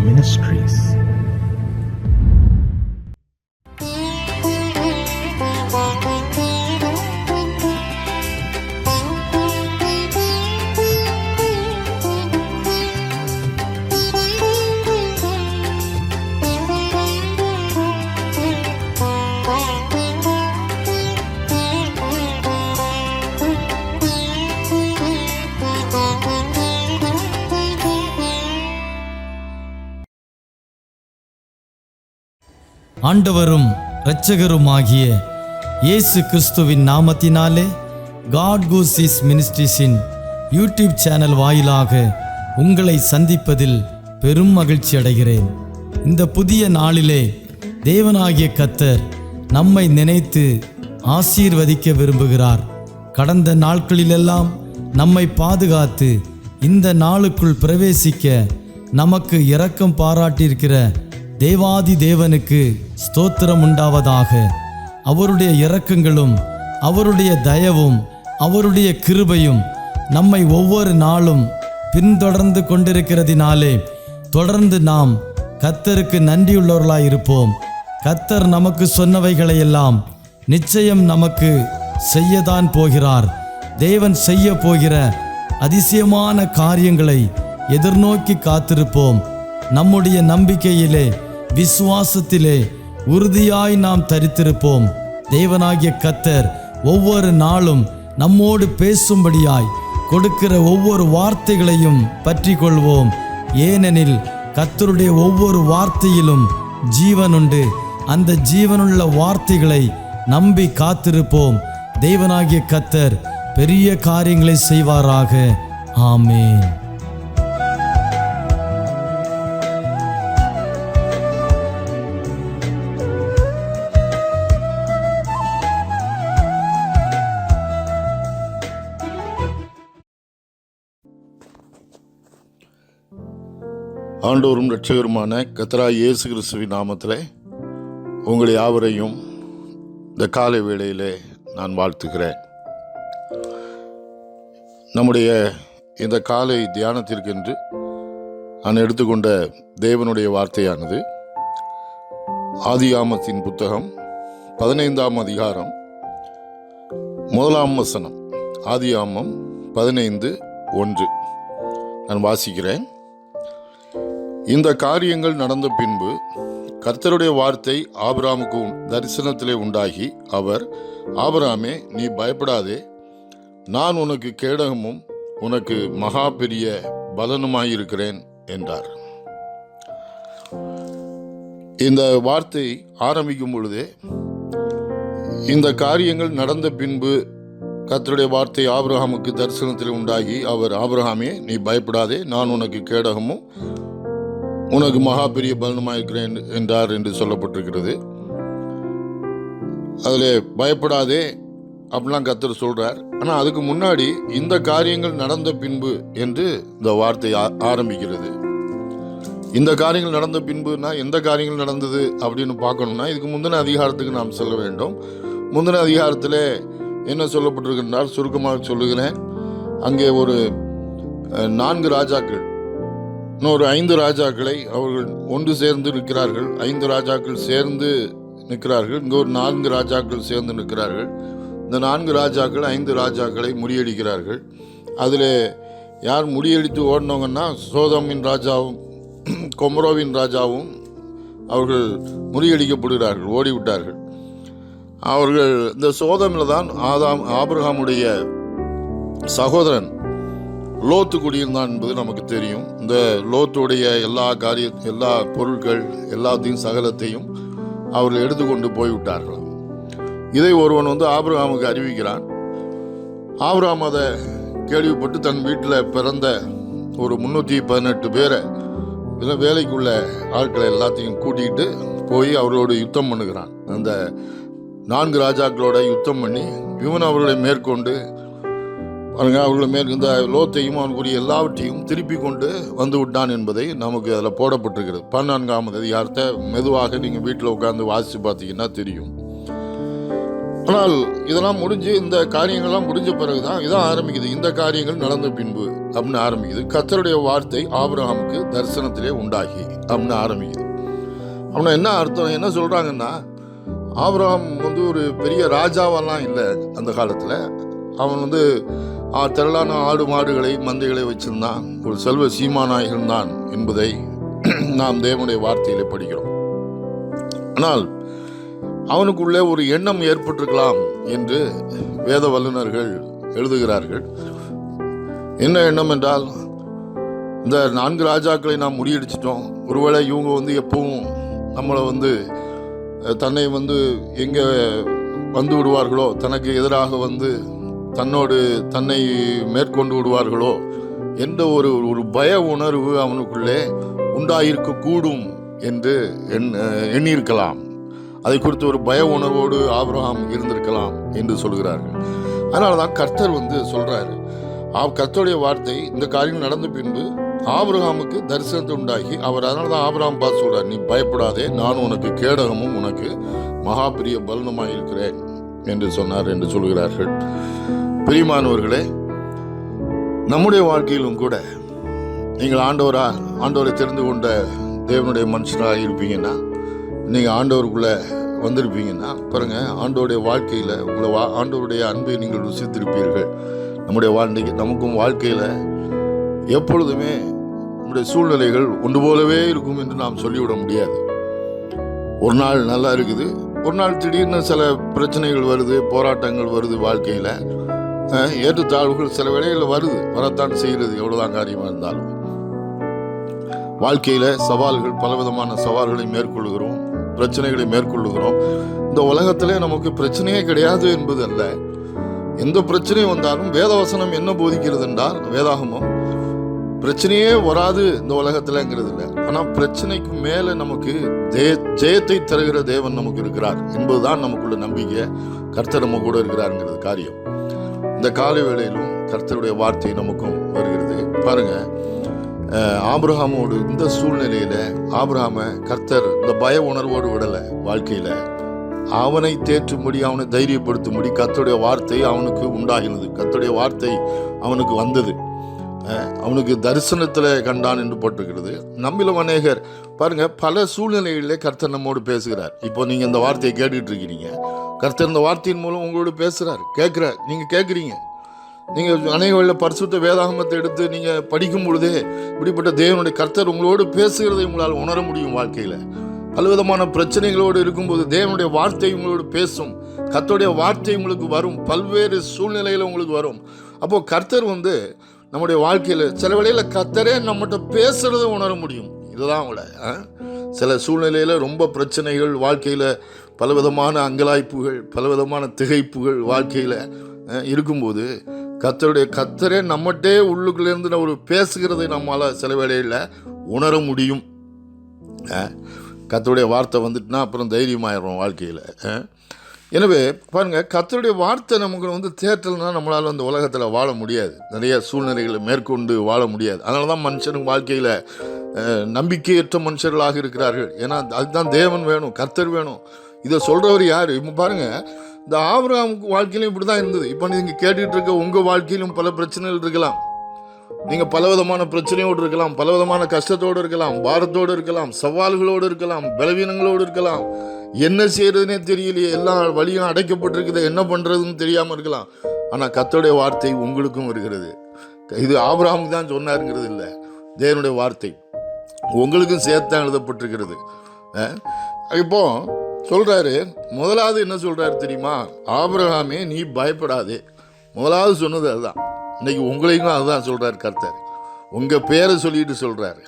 Ministries. ஆண்டவரும் இரட்சகருமாகிய இயேசு கிறிஸ்துவின் நாமத்தினாலே காட் கூசிஸ் மினிஸ்ட்ரீஸின் யூடியூப் சேனல் வாயிலாக உங்களை சந்திப்பதில் பெரும் மகிழ்ச்சி அடைகிறேன். இந்த புதிய நாளிலே தேவனாகிய கர்த்தர் நம்மை நினைத்து ஆசீர்வதிக்க விரும்புகிறார். கடந்த நாட்களிலெல்லாம் நம்மை பாதுகாத்து இந்த நாளுக்குள் பிரவேசிக்க நமக்கு இரக்கம் பாராட்டியிருக்கிற தேவாதி தேவனுக்கு ஸ்தோத்திரம் உண்டாவதாக. அவருடைய இரக்கங்களும் அவருடைய தயவும் அவருடைய கிருபையும் நம்மை ஒவ்வொரு நாளும் பின்தொடர்ந்து கொண்டிருக்கிறதினாலே தொடர்ந்து நாம் கர்த்தருக்கு நன்றியுள்ளவர்களாய் இருப்போம். கர்த்தர் நமக்கு சொன்னவைகளையெல்லாம் நிச்சயம் நமக்கு செய்யத்தான் போகிறார். தேவன் செய்ய போகிற அதிசயமான காரியங்களை எதிர்நோக்கி காத்திருப்போம். நம்முடைய நம்பிக்கையிலே விசுவாசத்திலே உறுதியாய் நாம் தரித்திருப்போம். தேவனாகிய கர்த்தர் ஒவ்வொரு நாளும் நம்மோடு பேசும்படியாய் கொடுக்கிற ஒவ்வொரு வார்த்தைகளையும் பற்றி கொள்வோம். ஏனெனில் கர்த்தருடைய ஒவ்வொரு வார்த்தையிலும் ஜீவனுண்டு. அந்த ஜீவனுள்ள வார்த்தைகளை நம்பி காத்திருப்போம். தேவனாகிய கர்த்தர் பெரிய காரியங்களை செய்வாராக. ஆமென். ஆண்டவரும் இரட்சகருமான கர்த்தராகிய இயேசு கிறிஸ்துவின் நாமத்திலே உங்களை யாவரையும் இந்த காலை வேளையிலே நான் வாழ்த்துகிறேன். நம்முடைய இந்த காலை தியானத்திற்கென்று நான் எடுத்துக்கொண்ட தேவனுடைய வார்த்தையானது ஆதியாமத்தின் புத்தகம் 15ஆம் அதிகாரம் 1ஆம் வசனம். ஆதியாமம் 15:1 நான் வாசிக்கிறேன். இந்த காரியங்கள் நடந்த பின்பு கர்த்தருடைய வார்த்தை ஆபிரகாமுக்கு தரிசனத்திலே உண்டாகி, அவர், ஆபிரகாமே, நீ பயப்படாதே, நான் உனக்கு கேடகமும் உனக்கு மகா பெரிய பலனுமாயிருக்கிறேன் என்றார். இந்த வார்த்தை ஆரம்பிக்கும் பொழுதே இந்த காரியங்கள் நடந்த பின்பு கர்த்தருடைய வார்த்தை ஆபிரகாமுக்கு தரிசனத்தில் உண்டாகி, அவர், ஆபிரகாமே, நீ பயப்படாதே, நான் உனக்கு கேடகமும் உனக்கு மகா பெரிய பலனுமாயிருக்கிறேன் என்றார் என்று சொல்லப்பட்டிருக்கிறது. அதில் பயப்படாதே அப்படிலாம் கர்த்தர் சொல்றார். ஆனால் அதுக்கு முன்னாடி இந்த காரியங்கள் நடந்த பின்பு என்று இந்த வார்த்தை ஆரம்பிக்கிறது. இந்த காரியங்கள் நடந்த பின்புனா எந்த காரியங்கள் நடந்தது அப்படின்னு பார்க்கணும்னா இதுக்கு முந்தின அதிகாரத்துக்கு நாம் செல்ல வேண்டும். முந்தின அதிகாரத்தில் என்ன சொல்லப்பட்டிருக்கின்றார் சுருக்கமாக சொல்லுகிறேன். அங்கே ஒரு 4 ராஜாக்கள், இன்னொரு 5 ராஜாக்களை அவர்கள் ஒன்று சேர்ந்து நிற்கிறார்கள். 5 ராஜாக்கள் சேர்ந்து நிற்கிறார்கள். இங்கே ஒரு 4 ராஜாக்கள் சேர்ந்து நிற்கிறார்கள். இந்த 4 ராஜாக்கள் 5 ராஜாக்களை முறியடிக்கிறார்கள். அதில் யார் முறியடித்து ஓடினவங்கன்னா சோதோமின் ராஜாவும் கொமரோவின் ராஜாவும் அவர்கள் முறியடிக்கப்படுகிறார்கள், ஓடிவிட்டார்கள். அவர்கள் இந்த சோதோமில் தான் ஆபிரகாமுடைய சகோதரன் லோத்து குடியிருந்தான் என்பது நமக்கு தெரியும். இந்த லோத்துடைய எல்லா பொருட்கள் எல்லாத்தையும் சகலத்தையும் அவர்கள் எடுத்துக்கொண்டு போய்விட்டார்களாம். இதை ஒருவன் ஆபிரகாமுக்கு அறிவிக்கிறான். ஆபிரகாம் அதை கேள்விப்பட்டு தன் வீட்டில் பிறந்த ஒரு 318 பேரை வேலைக்குள்ள ஆட்களை எல்லாத்தையும் கூட்டிகிட்டு போய் அவர்களோடு யுத்தம் பண்ணுகிறான். அந்த 4 ராஜாக்களோட யுத்தம் பண்ணி இவன் அவர்களை மேற்கொண்டு அவர்களை இந்த லோத்தையும் அவனுக்குரிய எல்லாவற்றையும் திருப்பி கொண்டு வந்து விட்டான் என்பதை நமக்கு அதில் போடப்பட்டிருக்கிறது. 14ஆம் அதிகாரத்தை மெதுவாக நீங்கள் வீட்டில் உட்கார்ந்து வாசித்து பார்த்தீங்கன்னா தெரியும். ஆனால் இதெல்லாம் முடிஞ்சு, இந்த காரியங்கள்லாம் முடிஞ்ச பிறகுதான் இதான் ஆரம்பிக்குது. இந்த காரியங்கள் நடந்த பின்பு அப்படின்னு ஆரம்பிக்குது. கர்த்தருடைய வார்த்தை ஆபிரகாமுக்கு தரிசனத்திலே உண்டாகி அப்படின்னு ஆரம்பிக்குது. அப்படின்னா என்ன அர்த்தம், என்ன சொல்றாங்கன்னா, ஆபிரகாம் ஒரு பெரிய ராஜாவெல்லாம் இல்லை அந்த காலத்தில். அவன் திரளான ஆடு மாடுகளை மந்தைகளை வச்சிருந்தான், ஒரு செல்வ சீமானாய் இருந்தான் என்பதை நாம் தேவனுடைய வார்த்தையிலே படிக்கிறோம். ஆனால் அவனுக்குள்ளே ஒரு எண்ணம் ஏற்பட்டிருக்கலாம் என்று வேத வல்லுநர்கள் எழுதுகிறார்கள். என்ன எண்ணம் என்றால், இந்த 4 ராஜாக்களை நாம் முறியடிச்சிட்டோம், ஒருவேளை இவங்க எப்பவும் நம்மளை தன்னை எங்கே வந்து விடுவார்களோ, தனக்கு எதிராக தன்னை மேற்கொண்டு விடுவார்களோ என்ற ஒரு பய உணர்வு அவனுக்குள்ளே உண்டாயிருக்க கூடும் என்று எண்ணியிருக்கலாம். அதை குறித்து ஒரு பய உணர்வோடு ஆபிரகாம் இருந்திருக்கலாம் என்று சொல்கிறார்கள். அதனால தான் கர்த்தர் சொல்றாரு, கர்த்தருடைய வார்த்தை இந்த காரியம் நடந்த பின்பு ஆபிரகாமுக்கு தரிசனத்தை உண்டாகி அவர், அதனால தான் ஆபிரகாம் பார்த்து சொல்றார், நீ பயப்படாதே, நான் உனக்கு கேடகமும் உனக்கு மகா பெரிய பலனுமாய் இருக்கிறேன் என்று சொன்னார் என்று சொல்கிறார்கள். பிரியமானவர்களே, நம்முடைய வாழ்க்கையிலும் கூட நீங்கள் ஆண்டவரை தெரிந்து கொண்ட தேவனுடைய மனுஷனாக இருப்பீங்கன்னா, நீங்கள் ஆண்டவருக்குள்ளே வந்திருப்பீங்கன்னா பாருங்க, ஆண்டவருடைய வாழ்க்கையில் ஆண்டவருடைய அன்பை நீங்கள் ருசித்திருப்பீர்கள். நமக்கும் வாழ்க்கையில் எப்பொழுதுமே நம்முடைய சூழ்நிலைகள் ஒன்று போலவே இருக்கும் என்று நாம் சொல்லிவிட முடியாது. ஒரு நாள் நல்லா இருக்குது, ஒரு நாள் திடீர்னு சில பிரச்சனைகள் வருது, போராட்டங்கள் வருது, வாழ்க்கையில் ஏற்றத்தாழ்வுகள் சில வேளைகளில் வரத்தான் செய்கிறது. எவ்வளோதான் காரியமாக இருந்தாலும் வாழ்க்கையில் சவால்கள், பலவிதமான சவால்களை மேற்கொள்கிறோம், பிரச்சனைகளை மேற்கொள்ளுகிறோம். இந்த உலகத்திலே நமக்கு பிரச்சனையே கிடையாது என்பது அல்ல. எந்த பிரச்சனை வந்தாலும் வேதவசனம் என்ன போதிக்கிறது என்றால், வேதாகமம் பிரச்சனையே வராது இந்த உலகத்திலங்கிறது இல்லை. ஆனால் பிரச்சனைக்கு மேலே நமக்கு ஜெயத்தை தருகிற தேவன் நமக்கு இருக்கிறார் என்பதுதான் நமக்குள்ள நம்பிக்கை. கர்த்தர் நம்ம கூட இருக்கிறாருங்கிறது காரியம். இந்த காலை வேளையிலும் கர்த்தருடைய வார்த்தை நமக்கும் வருகிறது. பாருங்க, ஆபிரகாமோடு இந்த சூழ்நிலையில ஆபிரகாம கர்த்தர் இந்த பய உணர்வோடு விடலை. வாழ்க்கையில அவனை தேற்றும்படி, அவனை தைரியப்படுத்தும்படி கர்த்தருடைய வார்த்தை அவனுக்கு உண்டாகினது. கர்த்தருடைய வார்த்தை அவனுக்கு வந்தது. அவனுக்கு தரிசனத்தில் கண்டான் என்று போட்டிருக்கிறது. நம்மிலும் அநேகர் பாருங்க, பல சூழ்நிலைகளிலே கர்த்தர் நம்மோடு பேசுகிறார். இப்போ நீங்க இந்த வார்த்தையை கேட்டுட்டு இருக்கிறீங்க, கர்த்தர் இந்த வார்த்தையின் மூலம் உங்களோடு பேசுறார். நீங்க கேட்குறீங்க. நீங்கள் அநேக பரிசுத்த வேதாகமத்தை எடுத்து நீங்கள் படிக்கும் பொழுதே இப்படிப்பட்ட தேவனுடைய கர்த்தர் உங்களோடு பேசுகிறதை உங்களால் உணர முடியும். வாழ்க்கையில் பலவிதமான பிரச்சனைகளோடு இருக்கும்போது தேவனுடைய வார்த்தை உங்களோடு பேசும். கர்த்தருடைய வார்த்தை உங்களுக்கு வரும், பல்வேறு சூழ்நிலையில் உங்களுக்கு வரும். அப்போது கர்த்தர் நம்முடைய வாழ்க்கையில் சில வேளையில் கர்த்தரே நம்மகிட்ட பேசுகிறத உணர முடியும். இதுதான் அவங்கள சில சூழ்நிலையில் ரொம்ப பிரச்சனைகள், வாழ்க்கையில் பலவிதமான அங்கலாய்ப்புகள், பலவிதமான திகைப்புகள் வாழ்க்கையில் இருக்கும்போது கர்த்தரே நம்மகிட்டே உள்ளுக்குள்ளேருந்து ஒரு பேசுகிறதை நம்மளால் சில வேளையில் உணர முடியும். கர்த்தருடைய வார்த்தை வந்துட்டுனா அப்புறம் தைரியமாயிடும் வாழ்க்கையில். எனவே பாருங்கள், கர்த்தருடைய வார்த்தை நமக்கு தேற்றல்னா நம்மளால் அந்த உலகத்தில் வாழ முடியாது. நிறைய சூழ்நிலைகளை மேற்கொண்டு வாழ முடியாது. அதனால தான் மனுஷனுக்கு வாழ்க்கையில் நம்பிக்கையற்ற மனுஷர்களாக இருக்கிறார்கள். ஏன்னா அதுதான் தேவன் வேணும், கர்த்தர் வேணும். இதை சொல்கிறவர் யார்? இப்போ பாருங்கள், இந்த ஆபிரகாம் வாழ்க்கையிலும் இப்படி தான் இருந்தது. இப்போ நீங்கள் கேட்டுக்கிட்டு இருக்க உங்கள் வாழ்க்கையிலும் பல பிரச்சனைகள் இருக்கலாம். நீங்கள் பலவிதமான பிரச்சனையோடு இருக்கலாம், பலவிதமான கஷ்டத்தோடு இருக்கலாம், பாரத்தோடு இருக்கலாம், சவால்களோடு இருக்கலாம், பலவீனங்களோடு இருக்கலாம். என்ன செய்யறதுனே தெரியலையே, எல்லா வழியும் அடைக்கப்பட்டிருக்குது, என்ன பண்ணுறதுன்னு தெரியாமல் இருக்கலாம். ஆனால் கர்த்தருடைய வார்த்தை உங்களுக்கும் இருக்கிறது. இது ஆபிரகாமுக்கு தான் சொன்னாருங்கிறது இல்லை, தேவனுடைய வார்த்தை உங்களுக்கும் சேர்த்தான் எழுதப்பட்டிருக்கிறது. இப்போ சொல்றாரு, முதலாவது என்ன சொல்றாரு தெரியுமா? ஆபிரகாமே நீ பயப்படாதே. முதலாவது சொன்னது அதுதான். இன்னைக்கு உங்களையும் அதுதான் சொல்றாரு கர்த்தர். உங்க பேரை சொல்லிட்டு சொல்றாரு,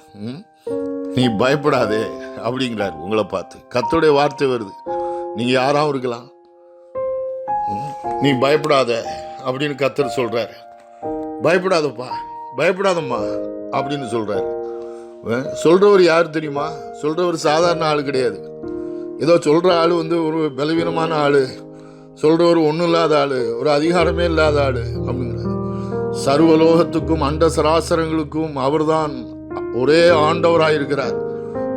நீ பயப்படாதே அப்படிங்கிறாரு. உங்களை பார்த்து கர்த்தருடைய வார்த்தை வருது. நீங்க யாராவும் இருக்கலாம், நீ பயப்படாத அப்படின்னு கர்த்தர் சொல்றாரு. பயப்படாதப்பா, பயப்படாதம்மா அப்படின்னு சொல்றாரு. சொல்றவர் யார் தெரியுமா? சொல்றவர் சாதாரண ஆள் கிடையாது. ஏதோ சொல்ற ஆள் ஒரு பலவீனமான ஆள், சொல்றவர் ஒன்றும் இல்லாத ஆள், ஒரு அதிகாரமே இல்லாத ஆள் அப்படிங்கிறார். சர்வலோகத்துக்கும் அண்ட சராசரங்களுக்கும் அவர்தான் ஒரே ஆண்டவராயிருக்கிறார்.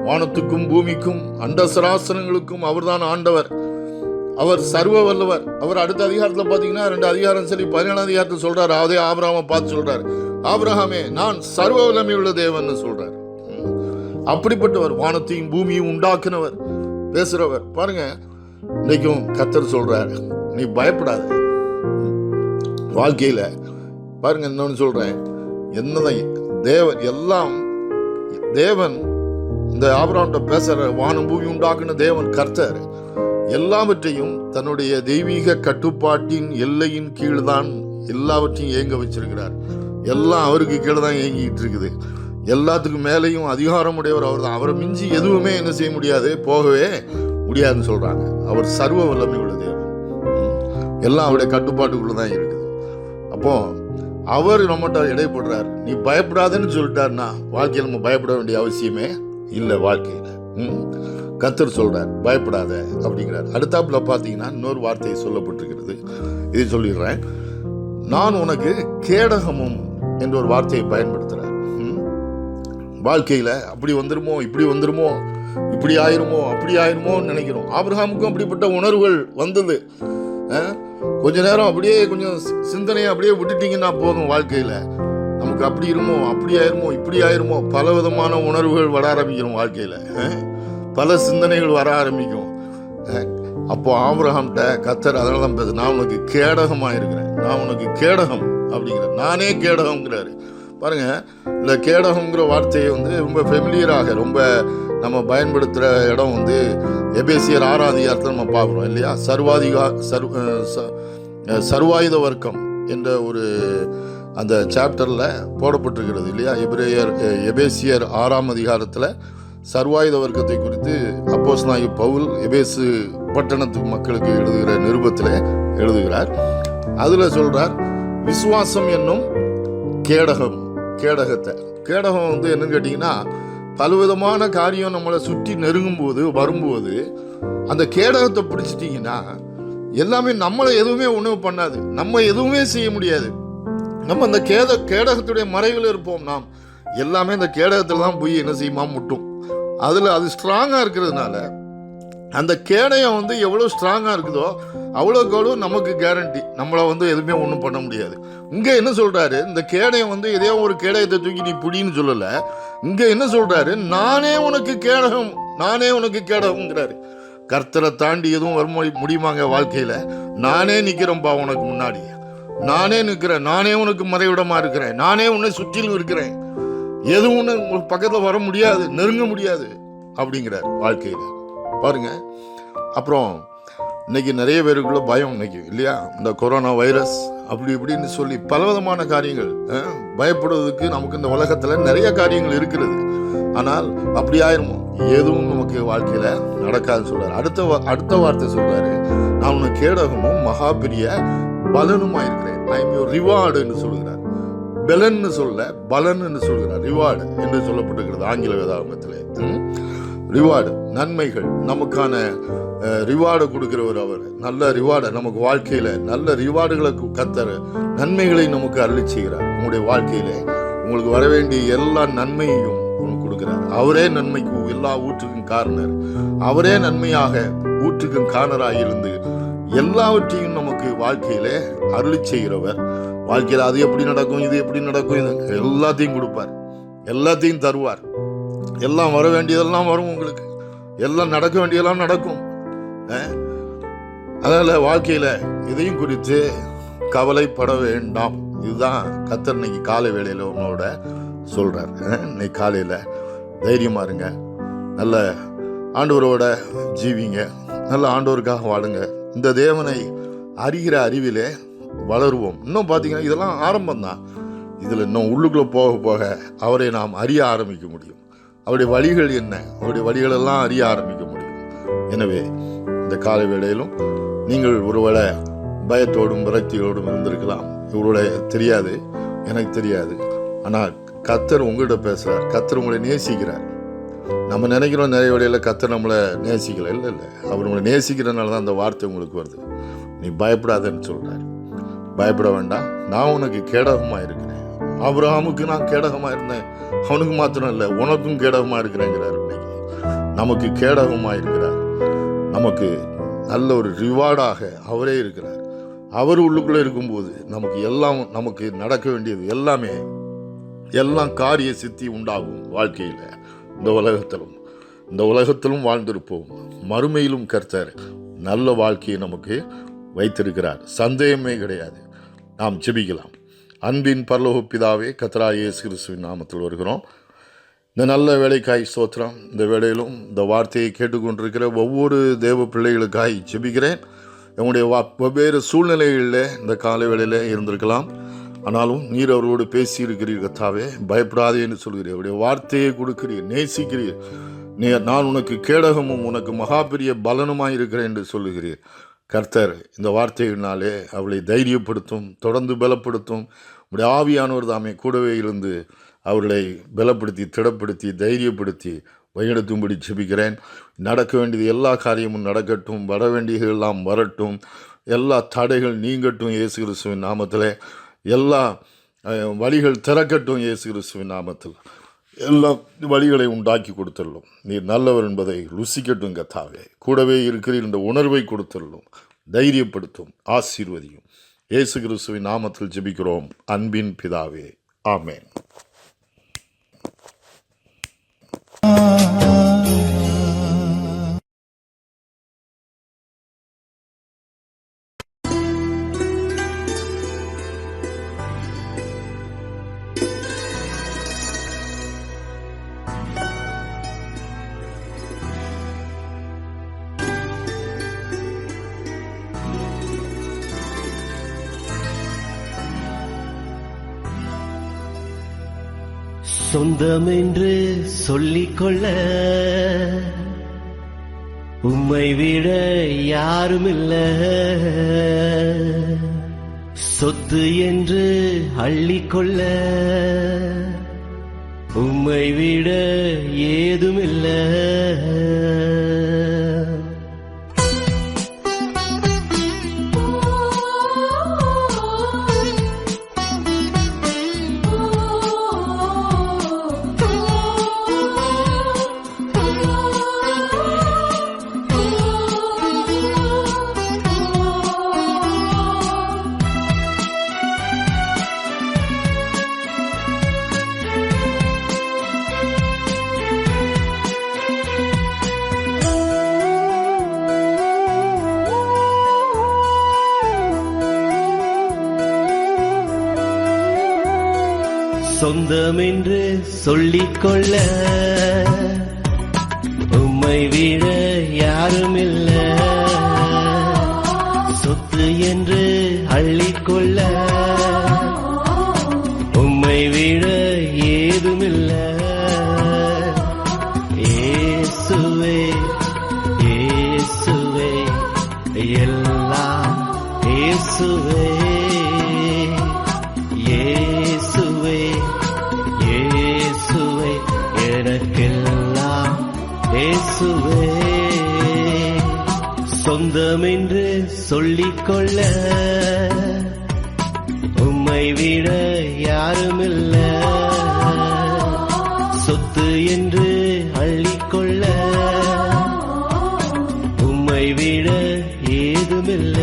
வானத்துக்கும் பூமிக்கும் அண்ட சராசரங்களுக்கும் அவர்தான் ஆண்டவர். அவர் சர்வ வல்லவர். அவர் அடுத்த அதிகாரத்தில் பார்த்தீங்கன்னா 2 அதிகாரம் சரி 17 அதிகாரத்தில் சொல்றாரு. அதே ஆபிரகாமை பார்த்து சொல்றாரு, ஆபிரகாமே நான் சர்வ வல்லமை உள்ள தேவன் சொல்றாரு. அப்படிப்பட்டவர், வானத்தையும் பூமியும் உண்டாக்குனவர், பேசுறவர். பாருங்க, இன்னைக்கும் கர்த்தர் சொல்றாரு, நீ பயப்படாத. வாழ்க்கையில பாருங்க, இன்னொன்னு சொல்றேன், என்னதான் தேவன் எல்லாம் தேவன் இந்த ஆபிரகாம்கிட்ட பேசுற, வானம் பூமி உண்டாக்குன தேவன் கர்த்தர் எல்லாவற்றையும் தன்னுடைய தெய்வீக கட்டுப்பாட்டின் எல்லையின் கீழ் தான் எல்லாவற்றையும் இயங்க வச்சிருக்கிறார். எல்லாம் அவருக்கு கீழே தான் இயங்கிட்டு இருக்குது. எல்லாத்துக்கும் மேலேயும் அதிகாரம் உடையவர் அவர் தான். அவரை மிஞ்சி எதுவுமே என்ன செய்ய முடியாது, போகவே முடியாதுன்னு சொல்றாங்க. அவர் சர்வ வல்லமை உள்ள தேவன். எல்லாம் அவருடைய கட்டுப்பாட்டுக்குள்ள தான் இருக்குது. அப்போ அவர் நம்மகிட்ட இடைப்படுறார். நீ பயப்படாதன்னு சொல்லிட்டாருன்னா வாழ்க்கையில் நம்ம பயப்பட வேண்டிய அவசியமே இல்லை. வாழ்க்கையில் கர்த்தர் சொல்றார், பயப்படாத அப்படிங்கிறார். அடுத்தாப்புல பார்த்தீங்கன்னா இன்னொரு வார்த்தை சொல்லப்பட்டிருக்கிறது, இதை சொல்லிடுறேன். நான் உனக்கு கேடகமும் என்ற ஒரு வார்த்தையை பயன்படுத்துறார். வாழ்க்கையில அப்படி வந்துருமோ, இப்படி வந்துருமோ, இப்படி ஆயிருமோ, அப்படி ஆயிருமோன்னு நினைக்கிறோம். ஆபிரகாமுக்கும் அப்படிப்பட்ட உணர்வுகள் வந்தது. கொஞ்ச நேரம் அப்படியே கொஞ்சம் சிந்தனையை அப்படியே விட்டுட்டீங்கன்னா போதும், வாழ்க்கையில நமக்கு அப்படி இருமோ, அப்படி ஆயிருமோ, இப்படி ஆயிருமோ, பல விதமான உணர்வுகள் வர ஆரம்பிக்கிறோம். வாழ்க்கையில பல சிந்தனைகள் வர ஆரம்பிக்கும். அப்போ ஆபிரகாம்கிட்ட கர்த்தர் அதனால தான் பேச, நான் உனக்கு கேடகமா இருக்கிறேன், நான் உனக்கு கேடகம் அப்படிங்கிற, நானே கேடகம்ங்கிறாரு. பாருங்க, இந்த கேடகம்ங்கிற வார்த்தையை ரொம்ப ஃபெமிலியராக ரொம்ப நம்ம பயன்படுத்துகிற இடம் எபேசியர் 6ஆம் அதிகாரத்தில் நம்ம பார்க்குறோம் இல்லையா. சர்வாயுத வர்க்கம் என்ற ஒரு அந்த சாப்டரில் போடப்பட்டிருக்கிறது இல்லையா. எபேசியர் 6ஆம் அதிகாரத்தில் சர்வாயுத வர்க்கத்தை குறித்து அப்போஸ்தலனாகிய பவுல் எபேசு பட்டணத்து மக்களுக்கு எழுதுகிற நிருபத்தில் எழுதுகிறார். அதில் சொல்றார், விசுவாசம் என்னும் கேடகத்தை. கேடகம் என்னன்னு கேட்டிங்கன்னா, பலவிதமான காரியம் நம்மளை சுற்றி நெருங்கும் போது வரும்போது அந்த கேடகத்தை பிடிச்சிட்டிங்கன்னா எல்லாமே நம்மளை எதுவுமே ஒன்றும் பண்ணாது, நம்ம எதுவுமே செய்ய முடியாது. நம்ம அந்த கேடகத்துடைய மறைவில் இருப்போம். நாம் எல்லாமே அந்த கேடகத்தில் தான் போய் என்ன செய்யுமா முட்டும். அதில் அது ஸ்ட்ராங்காக இருக்கிறதுனால அந்த கேடயம் எவ்வளோ ஸ்ட்ராங்காக இருக்குதோ அவ்வளோக்கு அவ்வளோ நமக்கு கேரண்டி, நம்மளை எதுவுமே ஒன்றும் பண்ண முடியாது. இங்கே என்ன சொல்கிறாரு, இந்த கேடயம் எதையோ ஒரு கேடயத்தை தூக்கி நீ புடின்னு சொல்லலை. இங்கே என்ன சொல்கிறாரு, நானே உனக்கு கேடகம், நானே உனக்கு கேடகம்ங்கிறாரு. கர்த்தரை தாண்டி எதுவும் வர முடியுமாங்க வாழ்க்கையில்? நானே நிற்கிறேன்ப்பா உனக்கு முன்னாடி, நானே நிற்கிறேன், நானே உனக்கு மறைவிடமாக இருக்கிறேன், நானே உன்னை சுற்றிலும் இருக்கிறேன், எதுவும் உன்னை பக்கத்தில் வர முடியாது, நெருங்க முடியாது அப்படிங்கிறார் வாழ்க்கையில். பாருங்க, அப்புறம் இன்னைக்கு நிறைய பேருக்குள்ள பயம் இன்னைக்கு இல்லையா, இந்த கொரோனா வைரஸ் அப்படி இப்படின்னு சொல்லி பலவிதமான காரியங்கள், பயப்படுவதற்கு நமக்கு இந்த உலகத்தில் நிறைய காரியங்கள் இருக்கிறது. ஆனால் அப்படி ஆயிருமோ, எதுவும் நமக்கு வாழ்க்கையில நடக்காதுன்னு சொல்றாரு. அடுத்த வார்த்தை சொல்றாரு, நான் உனக்கு கேடகமும் மகா பெரிய பலனுமா இருக்கிறேன். ஐ எம் யுவர் ரிவார்டு என்று சொல்கிறார். பெலன்னு சொல்ல பலன் என்று சொல்கிறார். ரிவார்டு என்று சொல்லப்பட்டிருக்கிறது ஆங்கில வேதாகமத்திலே. ரிவார்டு, நன்மைகள், நமக்கான ரிவார்டை கொடுக்கிறவர் அவர். நல்ல ரிவார்டை நமக்கு வாழ்க்கையில நல்ல ரிவார்டுகளை கர்த்தர் நன்மைகளை நமக்கு அருளி செய்கிறார். உங்களுடைய வாழ்க்கையில உங்களுக்கு வர வேண்டிய எல்லா நன்மையையும் உங்களுக்கு கொடுக்கிறார். அவரே நன்மைக்கு எல்லா ஊற்றுக்கும் காரணர், அவரே நன்மையாக ஊற்றுக்கும் காரணராக இருந்து எல்லாவற்றையும் நமக்கு வாழ்க்கையில அருளி செய்கிறவர். வாழ்க்கையில அது எப்படி நடக்கும், இது எப்படி நடக்கும், இது எல்லாத்தையும் கொடுப்பார், எல்லாத்தையும் தருவார். எல்லாம் வர வேண்டியதெல்லாம் வரும், உங்களுக்கு எல்லாம் நடக்க வேண்டியதெல்லாம் நடக்கும். அதனால வாழ்க்கையில இதையும் குறித்து கவலைப்பட வேண்டாம். இதுதான் கர்த்தர் இன்னைக்கு காலை வேளையில உன்னோட சொல்றார். இன்னைக்கு காலையில தைரியமா இருங்க, நல்ல ஆண்டவரோட ஜீவிங்க, நல்ல ஆண்டவருக்காக வாழுங்க. இந்த தேவனை அறிகிற அறிவிலே வளருவோம். இன்னும் பார்த்தீங்கன்னா இதெல்லாம் ஆரம்பம்தான். இதில் இன்னும் உள்ளுக்குள்ளே போக போக அவரை நாம் அறிய ஆரம்பிக்க முடியும். அவருடைய வழிகள் என்ன, அவருடைய வழிகளெல்லாம் அறிய ஆரம்பிக்க முடியும். எனவே இந்த காலை வேளையிலும் நீங்கள் ஒருவேளை பயத்தோடும் விரக்தியோடும் இருந்திருக்கலாம். இவருடைய தெரியாது, எனக்கு தெரியாது. ஆனால் கர்த்தர் உங்கள்கிட்ட பேசுகிறார், கர்த்தர் உங்களை நேசிக்கிறார். நம்ம நினைக்கிறோம் நிறைய வேளையில் கர்த்தர் நம்மளை நேசிக்கல. இல்லை, அவர் உங்களை நேசிக்கிறதுனால தான் அந்த வார்த்தை உங்களுக்கு வருது. நீ பயப்படாதன்னு சொல்கிறார். பயப்பட வேண்டாம், நான் உனக்கு கேடகமாக இருக்கிறேன். ஆபிரகாமுக்கு நான் கேடகமாக இருந்தேன், அவனுக்கு மாத்திரம் இல்லை உனக்கும் கேடகமாக இருக்கிறேங்கிறார். இன்னைக்கு நமக்கு கேடகமாக இருக்கிறார். நமக்கு நல்ல ஒரு ரிவார்டாக அவரே இருக்கிறார். அவர் உள்ளுக்குள்ளே இருக்கும்போது நமக்கு நடக்க வேண்டியது எல்லாம் காரிய சித்தி உண்டாகும். வாழ்க்கையில் இந்த உலகத்திலும் வாழ்ந்திருப்போம், மறுமையிலும் கர்த்தர் நல்ல வாழ்க்கையை நமக்கு வைத்திருக்கிறார். சந்தேகமே கிடையாது. நாம் ஜெபிக்கலாம். அன்பின் பரலோக பிதாவே, கர்த்தராகிய இயேசு கிறிஸ்துவின் நாமத்தில் வருகிறோம். இந்த நல்ல வேலைக்காய் ஸ்தோத்திரம். இந்த வேளையிலும் இந்த வார்த்தையை கேட்டுக்கொண்டிருக்கிற ஒவ்வொரு தேவ பிள்ளைகளுக்காய் ஜெபிக்கிறேன். நம்முடைய வெவ்வேறு சூழ்நிலைகளில் இந்த காலை வேளையில் இருந்திருக்கலாம். ஆனாலும் நீர் அவரோடு பேசியிருக்கிறீர். கர்த்தாவே, பயப்படாதே என்று சொல்கிறீர். அவருடைய வார்த்தையை கொடுக்கிறீர், நேசிக்கிறீர். நான் உனக்கு கேடகமும் உனக்கு மகாபெரிய பலனுமாய் இருக்கிறேன் என்று சொல்லுகிறீர். கர்த்தர் இந்த வார்த்தையினாலே அவளை தைரியப்படுத்தும், தொடர்ந்து பலப்படுத்தும். உடைய ஆவியானவர் தாமே கூடவே இருந்து அவர்களை பலப்படுத்தி, திடப்படுத்தி, தைரியப்படுத்தி வழிநடத்தும்படி ஜெபிக்கிறேன். நடக்க வேண்டியது எல்லா காரியமும் நடக்கட்டும், வர வேண்டியது எல்லாம் வரட்டும், எல்லா தடைகள் நீங்கட்டும் இயேசு கிறிஸ்துவின் நாமத்தில். எல்லா வழிகள் திறக்கட்டும் இயேசு கிறிஸ்துவின் நாமத்தில். எல்லா வழிகளை உண்டாக்கி கொடுத்துள்ளோம். நீர் நல்லவர் என்பதை ருசிக்கட்டும் கர்த்தாவே. கூடவே இருக்கிறீர் என்ற உணர்வை கொடுத்துள்ளோம். தைரியப்படுத்தும், ஆசீர்வதியும். இயேசு கிறிஸ்துவின் நாமத்தில் ஜெபிக்கிறோம் அன்பின் பிதாவே, ஆமென். சொந்தம் என்று சொல்லிக்கொள்ள உம்மை விட யாருமில்ல. சொத்து என்று அள்ளிக்கொள்ள உம்மை விட ஏதுமில்ல. சொந்தம் என்று சொல்லிக்கொள்ள உம்மை விட யாருமில்ல. சொத்து என்று அள்ளிக்கொள்ள உம்மை விட ஏதுமில்ல. இயேசுவே, இயேசுவே, எல்லாம் இயேசுவே. இயேசுவே, இயேசுவே, எனக்கெல்லாம் இயேசுவே. சொந்தம் என்று சொல்லிக்கொள்ள உம்மை விட யாருமில்ல. சொத்து என்று அள்ளிக்கொள்ள உம்மை விட ஏதுமில்ல.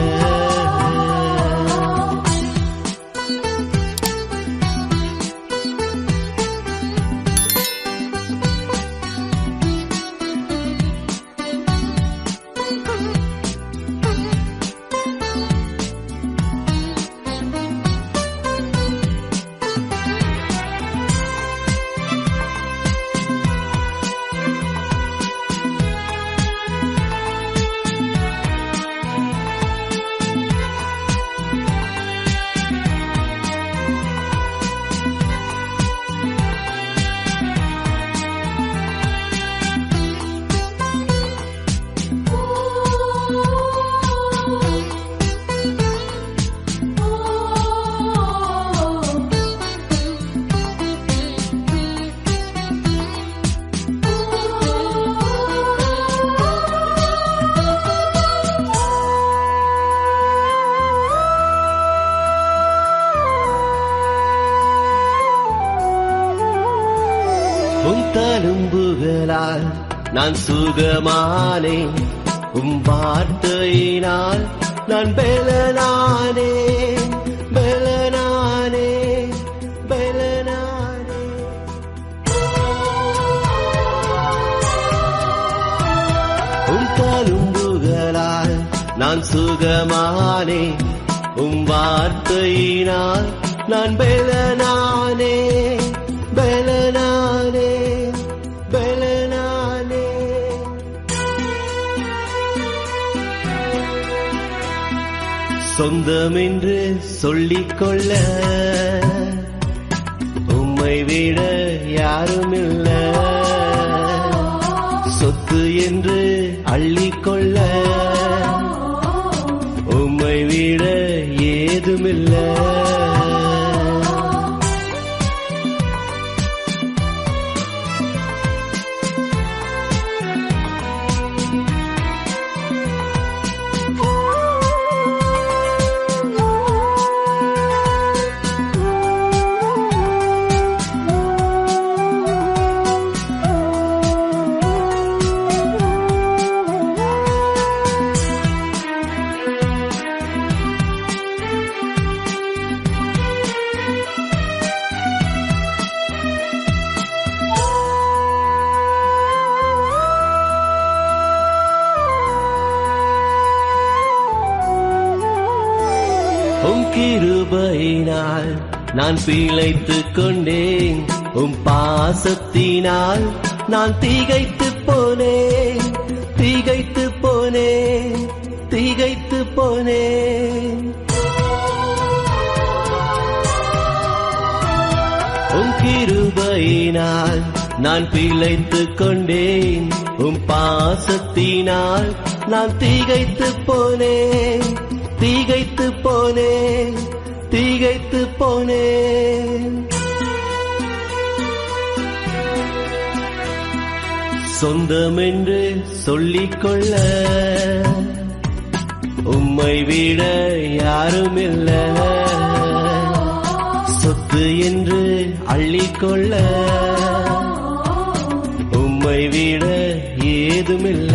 தழும்புகளால் நான் சுகமானேன், வார்த்தையினால் நான் பெலனானே பெலனானே பெலனானே. தழும்புகளால் நான் சுகமானே, வார்த்தையினால் நான் பெலனானே பெலனானே பெலனானே. சொந்தமென்று சொல்லிக்கொள்ள உம்மை விட யாருமில்ல, சொத்து என்று அள்ளிக்கொள்ள உம்மை விட ஏதுமில்ல. கிருபையினால் நான் பிழைத்துக் கொண்டேன், பாசத்தினால் நான் திகைத்து போனேன் திகைத்து போனேன் திகைத்து போனேன். கிருபையினால் நான் பிழைத்துக் கொண்டேன், பாசத்தினால் நான் திகைத்து போனேன் திகைத்து போனேன் திகைத்து போனேன். சொந்தமென்று சொல்லிக்கொள்ள உம்மை விட யாருமில்ல, சொத்து என்று அள்ளிக்கொள்ள உம்மை விட ஏதுமில்ல.